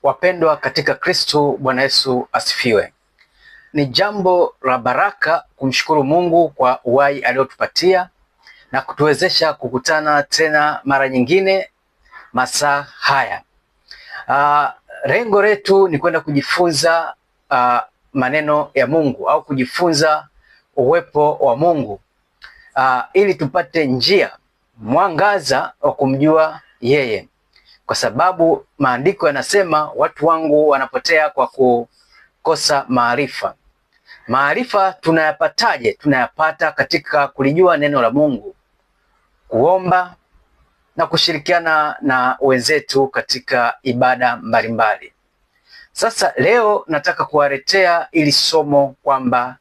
Wapendwa katika Kristo, Bwana Yesu asifiwe. Ni jambo la baraka kumshukuru Mungu kwa uhai aliotupatia na kutuwezesha kukutana tena mara nyingine masaa haya. Lengo letu ni kwenda kujifunza maneno ya Mungu au kujifunza uwepo wa Mungu ili tupate njia mwangaza wa kumjua yeye, kwa sababu maandiko yanasema watu wangu wanapotea kwa kukosa maarifa. Maarifa tunayapataje? Tunayapata katika kulijua neno la Mungu, kuomba na kushirikiana na wenzetu katika ibada mbalimbali. Sasa leo nataka kuwaletea ili somo kwamba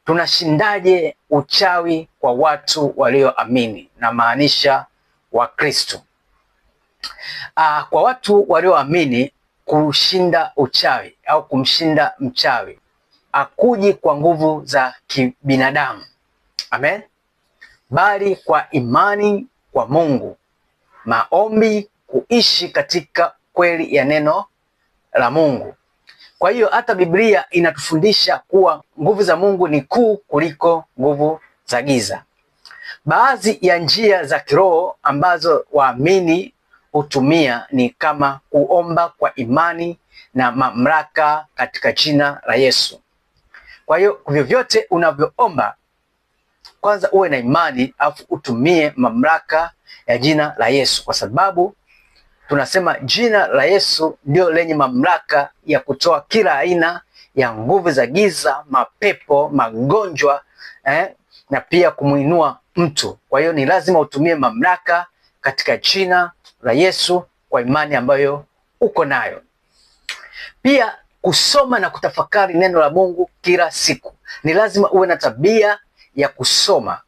tunashindaje uchawi kwa watu walioamini, na maanisha Wakristo. Kwa watu walioamini, kushinda uchawi au kumshinda mchawi hakuji kwa nguvu za kibinadamu, amen, bali kwa imani kwa Mungu, maombi, kuishi katika kweli ya neno la Mungu. Kwa hiyo hata Biblia inatufundisha kuwa nguvu za Mungu ni kuu kuliko nguvu za giza. Baadhi ya njia za kiroho ambazo waamini hutumia ni kama kuomba kwa imani na mamlaka katika jina la Yesu. Kwa hiyo vyovyote unavyoomba, kwanza uwe na imani afu utumie mamlaka ya jina la Yesu, kwa sababu tunasema jina la Yesu ndio lenye mamlaka ya kutoa kila aina ya nguvu za giza, mapepo, magonjwa na pia kumuinua mtu. Kwa hiyo ni lazima utumie mamlaka katika jina la Yesu kwa imani ambayo uko nayo. Pia kusoma na kutafakari neno la Mungu kila siku. Ni lazima uwe na tabia ya kusoma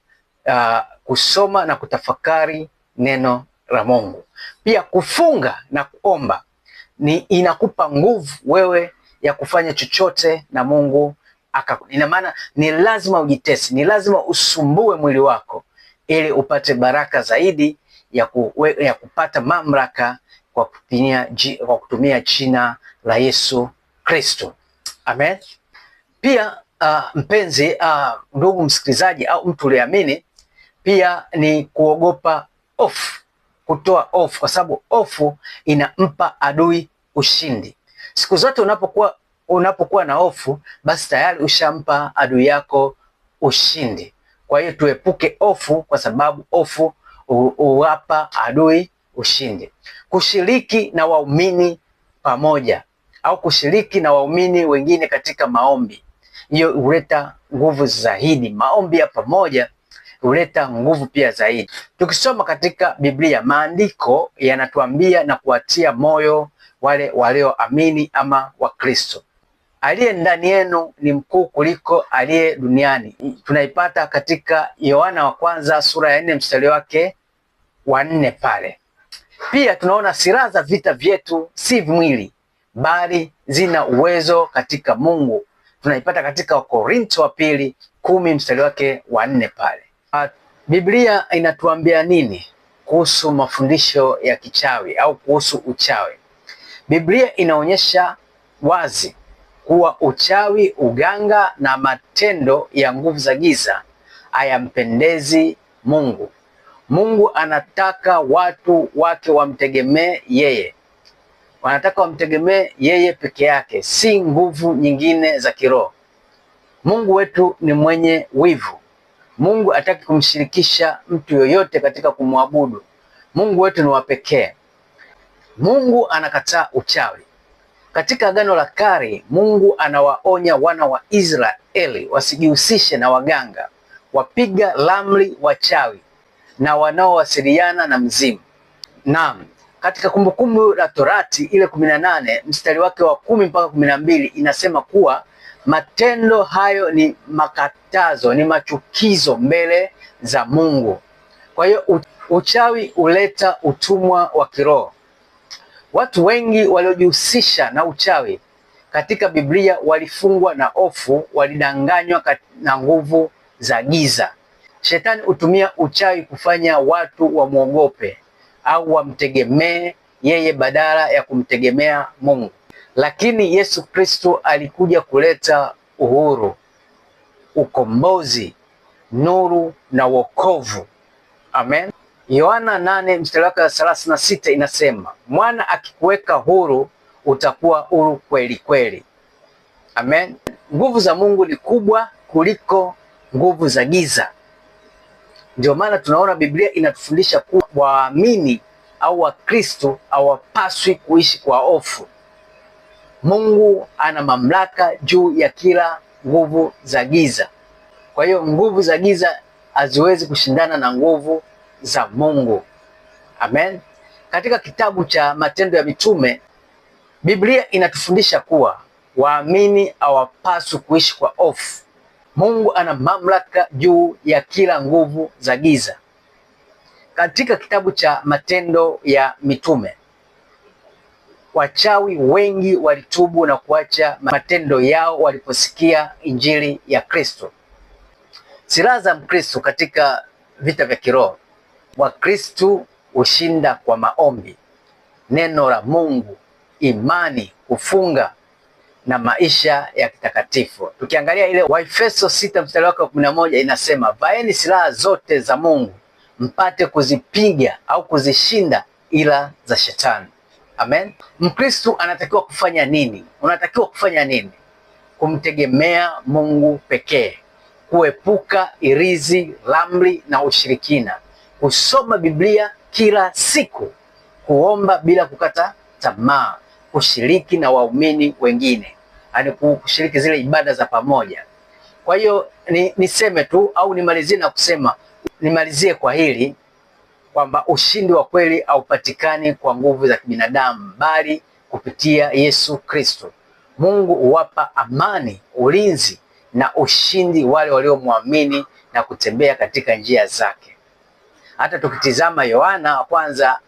na kutafakari neno la Mungu. Pia kufunga na kuomba inakupa nguvu wewe ya kufanya chochote na Mungu ina maana ni lazima ujitesi, ni lazima usumbue mwili wako ili upate baraka zaidi ya kupata mamlaka kwa kutumia jina la Yesu Kristo. Amen. Pia mpenzi, ndugu msikilizaji au mtu uliamini, pia ni kuogopa hofu, kutoa hofu, kwa sababu hofu inampa adui ushindi. Siku zote unapokuwa na hofu, basi tayari ushampa adui yako ushindi. Kwa hiyo tuepuke hofu, kwa sababu hofu huwapa adui ushindi. Kushiriki na waumini pamoja au kushiriki na waumini wengine katika maombi, hiyo huleta nguvu zaidi. Maombi ya pamoja huleta nguvu pia zaidi. Tukisoma katika Biblia, maandiko yanatuambia na kuwatia moyo wale walioamini ama Wakristo. Aliye ndani yenu ni mkuu kuliko aliye duniani. Tunaipata katika Yohana wa kwanza sura ya 4 mstari wake wa 4 pale. Pia tunaona silaha za vita vyetu si mwili, bali zina uwezo katika Mungu. Tunaipata katika Wakorintho wa pili 10 mstari wake wa 4 pale. Biblia inatuambia nini kuhusu mafundisho ya kichawi au kuhusu uchawi? Biblia inaonyesha wazi kuwa uchawi, uganga na matendo ya nguvu za giza hayampendezi Mungu. Mungu anataka watu wake wamtegemee yeye. Wanataka wamtegemee yeye peke yake, si nguvu nyingine za kiroho. Mungu wetu ni mwenye wivu. Mungu hataki kumshirikisha mtu yoyote katika kumwabudu. Mungu wetu ni wa pekee. Mungu anakataa uchawi. Katika Agano la Kale, Mungu anawaonya wana wa Israeli wasijihusishe na waganga, wapiga ramli, wachawi na wanaowasiliana na mzimu. Naam, katika Kumbukumbu la Torati ile 18 mstari wake wa 10 mpaka 12 inasema kuwa matendo hayo ni makatazo, ni machukizo mbele za Mungu. Kwa hiyo uchawi huleta utumwa wa kiroho. Watu wengi waliojihusisha na uchawi katika Biblia walifungwa na hofu, walidanganywa na nguvu za giza. Shetani hutumia uchawi kufanya watu wamwogope au wamtegemee yeye badala ya kumtegemea Mungu. lakini Yesu Kristo alikuja kuleta uhuru, ukombozi, nuru na wokovu. Amen. Yohana 8:36 inasema, mwana akikuweka huru utakuwa huru kweli kweli. Amen. Nguvu za Mungu ni kubwa kuliko nguvu za giza. Ndio maana tunaona Biblia inatufundisha kuwa waamini au Wakristo hawapaswi kuishi kwa hofu. Mungu ana mamlaka juu ya kila nguvu za giza. Kwa hiyo nguvu za giza haziwezi kushindana na nguvu za Mungu. Amen. Katika kitabu cha Matendo ya Mitume, Biblia inatufundisha kuwa waamini hawapaswi kuishi kwa hofu. Mungu ana mamlaka juu ya kila nguvu za giza. Katika kitabu cha Matendo ya Mitume, wachawi wengi walitubu na kuacha matendo yao waliposikia injili ya Kristo. Silaha za Mkristo katika vita vya kiroho. Wakristo hushinda kwa maombi, neno la Mungu, imani, kufunga na maisha ya kitakatifu. Tukiangalia ile Waefeso 6:11 inasema, vaeni silaha zote za Mungu mpate kuzipiga au kuzishinda ila za shetani. Amen. Mkristo anatakiwa kufanya nini? Unatakiwa kufanya nini? Kumtegemea Mungu pekee, kuepuka irizi, ramli na ushirikina, kusoma Biblia kila siku, kuomba bila kukata tamaa, kushiriki na waumini wengine, yaani kushiriki zile ibada za pamoja. Kwa hiyo niseme tu au nimalizie kwa hili kwamba ushindi wa kweli haupatikani kwa nguvu za kibinadamu, bali kupitia Yesu Kristo. Mungu huwapa amani, ulinzi na ushindi wale waliomwamini na kutembea katika njia zake. Hata tukitizama Yohana wa kwanza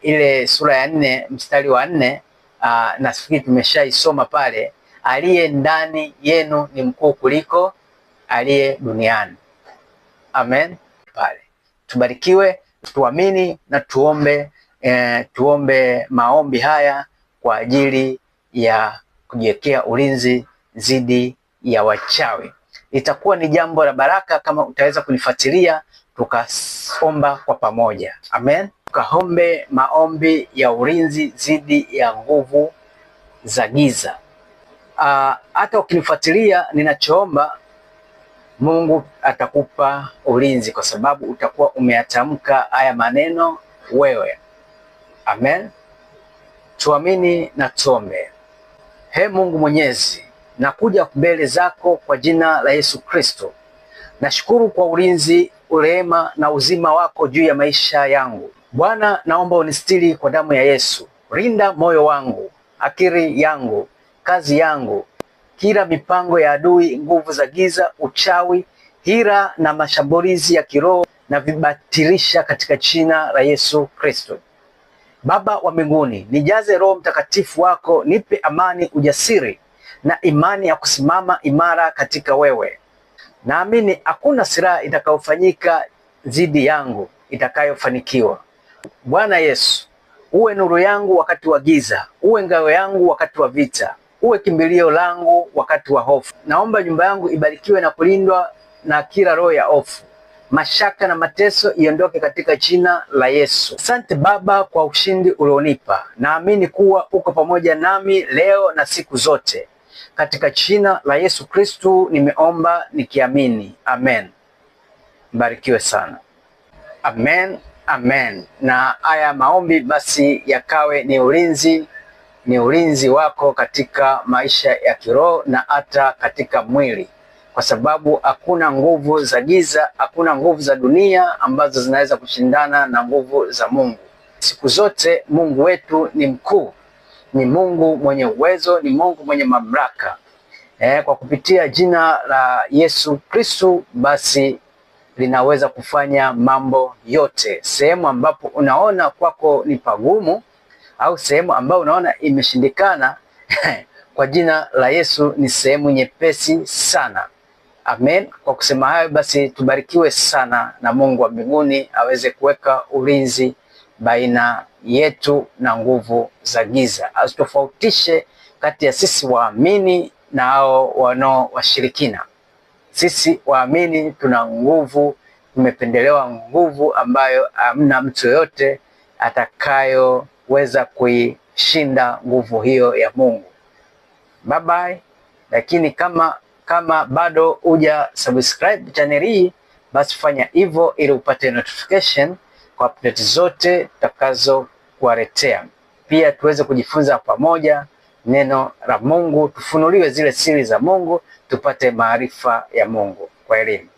ile sura ya 4:4, nafikiri tumeshaisoma pale, aliye ndani yenu ni mkuu kuliko aliye duniani. Amen. Pale tubarikiwe, tuamini na tuombe maombi haya kwa ajili ya kujiwekea ulinzi dhidi ya wachawi. Itakuwa ni jambo la baraka kama utaweza kunifuatilia tukaomba kwa pamoja. Amen. Tukaombe maombi ya ulinzi dhidi ya nguvu za giza. Hata ukinifuatilia, ninachoomba Mungu atakupa ulinzi kwa sababu utakuwa umeyatamka haya maneno wewe. Amen. Tuamini na tuombe. He Mungu Mwenyezi, nakuja mbele zako kwa jina la Yesu Kristo. Nashukuru kwa ulinzi, rehema na uzima wako juu ya maisha yangu. Bwana, naomba unistiri kwa damu ya Yesu. Rinda moyo wangu, akili yangu, kazi yangu, kila mipango ya adui, nguvu za giza, uchawi, hila na mashambulizi ya kiroho na vibatilisha katika jina la Yesu Kristo. Baba wa mbinguni, nijaze Roho Mtakatifu wako, nipe amani, ujasiri na imani ya kusimama imara katika wewe. Naamini hakuna silaha itakayofanyika dhidi yangu itakayofanikiwa. Bwana Yesu, uwe nuru yangu wakati wa giza, uwe ngao yangu wakati wa vita, uwe kimbilio langu wakati wa hofu. Naomba nyumba yangu ibarikiwe na kulindwa na kila roho ya hofu, mashaka na mateso iondoke katika jina la Yesu. Asante Baba kwa ushindi ulionipa. Naamini kuwa uko pamoja nami leo na siku zote. Katika jina la Yesu Kristu nimeomba nikiamini. Amen. Mbarikiwe sana. Amen. Amen. Na haya maombi basi yakawe ni ulinzi wako katika maisha ya kiroho na hata katika mwili, kwa sababu hakuna nguvu za giza, hakuna nguvu za dunia ambazo zinaweza kushindana na nguvu za Mungu. Siku zote Mungu wetu ni mkuu, ni Mungu mwenye uwezo, ni Mungu mwenye mamlaka. Kwa kupitia jina la Yesu Kristo basi linaweza kufanya mambo yote. Sehemu ambapo unaona kwako ni pagumu au sehemu ambayo unaona imeshindikana kwa jina la Yesu ni sehemu nyepesi sana. Amen. Kwa kusema hayo basi tubarikiwe sana na Mungu wa mbinguni aweze kuweka ulinzi baina yetu na nguvu za giza. Asitofautishe kati ya sisi waamini na hao wanaowashirikina. Sisi waamini tuna nguvu, tumependelewa nguvu ambayo hamna mtu yoyote atakayoweza kuishinda nguvu hiyo ya Mungu. Bye bye. Lakini kama bado huja subscribe channel hii, basi fanya hivyo ili upate notification kwa update zote tutakazo kuwaletea. Pia tuweze kujifunza pamoja neno la Mungu, tufunuliwe zile siri za Mungu, tupate maarifa ya Mungu kwa elimu.